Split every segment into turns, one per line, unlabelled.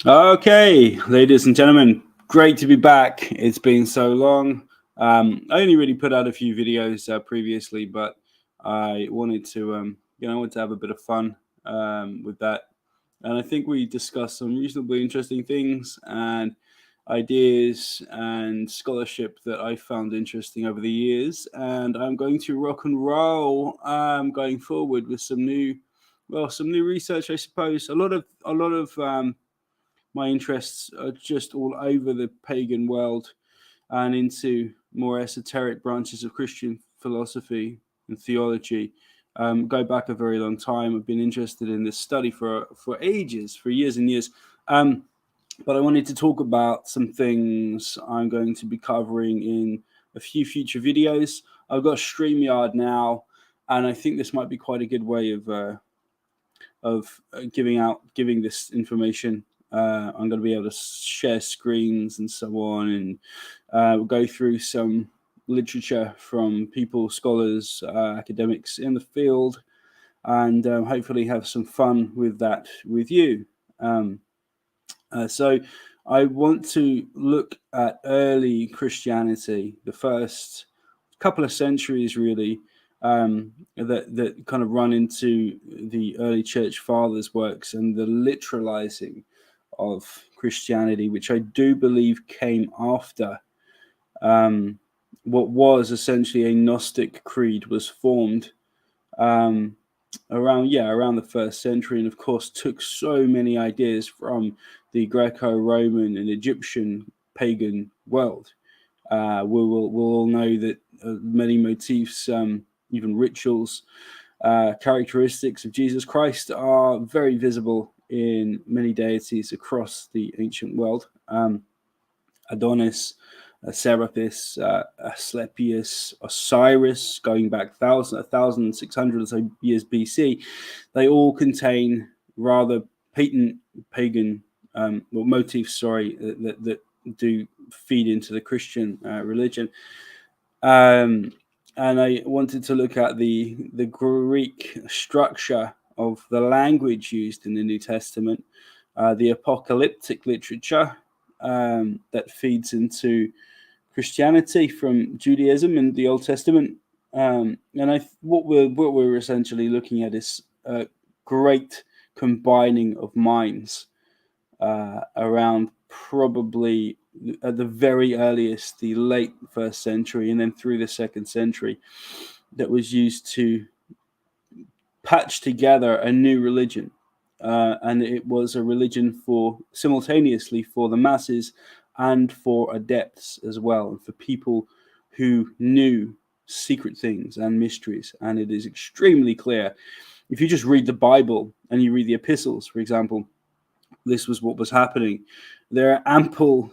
Okay, ladies and gentlemen, great to be back. It's been so long. I only really put out a few videos previously, but I wanted to, have a bit of fun with that. And I think we discussed some reasonably interesting things and ideas and scholarship that I found interesting over the years. And I'm going to rock and roll going forward with some new research, I suppose. A lot of my interests are just all over the pagan world and into more esoteric branches of Christian philosophy and theology. Go back a very long time. I've been interested in this study for ages, for years and years. But I wanted to talk about some things I'm going to be covering in a few future videos. I've got StreamYard now, and I think this might be quite a good way of giving this information. I'm going to be able to share screens and so on, and we'll go through some literature from people, scholars, academics in the field, and hopefully have some fun with that with you. So I want to look at early Christianity, the first couple of centuries really, that kind of run into the early church fathers' works and the literalizing of Christianity, which I do believe came after what was essentially a Gnostic creed was formed around the first century, and of course took so many ideas from the Greco-Roman and Egyptian pagan world. We'll all know that many motifs, even rituals, characteristics of Jesus Christ are very visible in many deities across the ancient world. Adonis, Serapis, Asclepius, Osiris, going back 1,600 or so years BC, they all contain rather patent pagan motifs, that do feed into the Christian religion. And I wanted to look at the Greek structure of the language used in the New Testament, the apocalyptic literature that feeds into Christianity from Judaism and the Old Testament. And what we're essentially looking at is a great combining of minds around probably at the very earliest, the late first century, and then through the second century, that was used to patch together a new religion. And it was a religion for simultaneously for the masses and for adepts as well, and for people who knew secret things and mysteries. And it is extremely clear. If you just read the Bible and you read the epistles, for example, this was what was happening. There are ample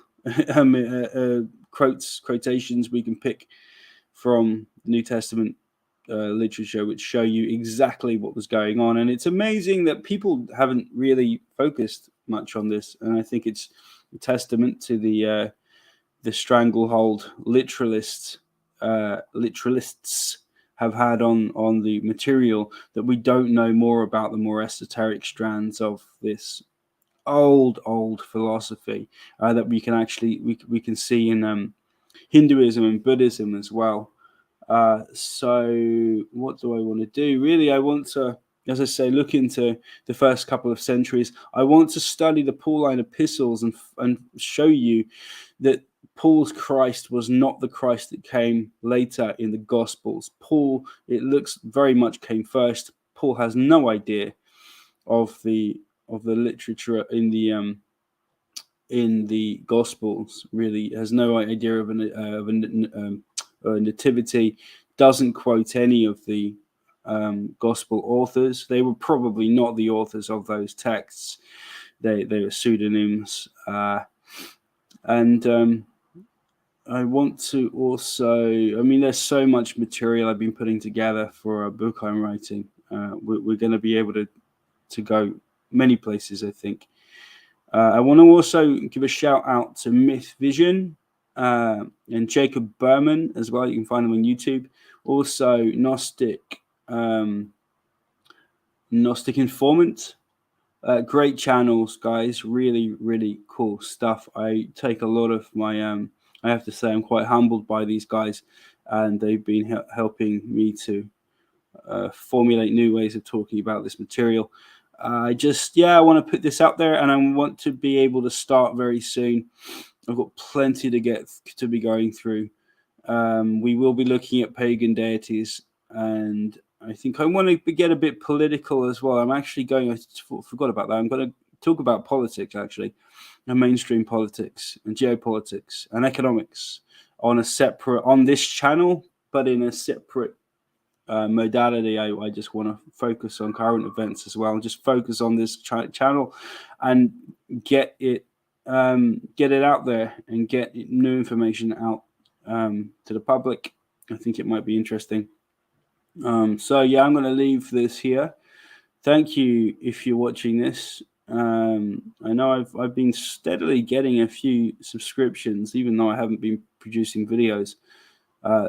quotations we can pick from New Testament literature which show you exactly what was going on. And it's amazing that people haven't really focused much on this. And I think it's a testament to the stranglehold literalists have had on the material, that we don't know more about the more esoteric strands of this old philosophy that we can actually we can see in Hinduism and Buddhism as well. So what do I want to do? Really, I want to, as I say, look into the first couple of centuries. I want to study the Pauline epistles and show you that Paul's Christ was not the Christ that came later in the Gospels. Paul, it looks very much came first. Paul has no idea of the literature in the Gospels. Really has no idea of a nativity. Doesn't quote any of the Gospel authors. They were probably not the authors of those texts. They were pseudonyms. And I want to also, there's so much material I've been putting together for a book I'm writing. We're going to be able to go many places, I think. I want to also give a shout out to Myth Vision and Jacob Berman as well. You can find them on YouTube. Also Gnostic Informant Great channels, guys. Really, really cool stuff. I take a lot of my, I have to say, I'm quite humbled by these guys, and they've been helping me to formulate new ways of talking about this material. I want to put this out there, and I want to be able to start very soon. I've got plenty to be going through. We will be looking at pagan deities, and I think I want to get a bit political as well. I forgot about that. I'm going to talk about politics, actually, and mainstream politics and geopolitics and economics on this channel, but in a separate modality. I just want to focus on current events as well, and just focus on this channel and get it out there and get new information out to the public. I think it might be interesting. So yeah, I'm going to leave this here. Thank you if you're watching this. I know I've been steadily getting a few subscriptions, even though I haven't been producing videos.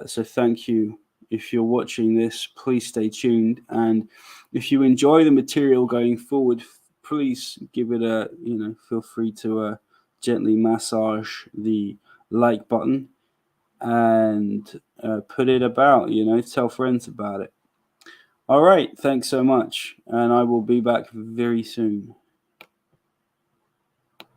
So thank you. If you're watching this, please stay tuned. And if you enjoy the material going forward, please give it feel free to gently massage the like button and put it about, tell friends about it. All right. Thanks so much. And I will be back very soon.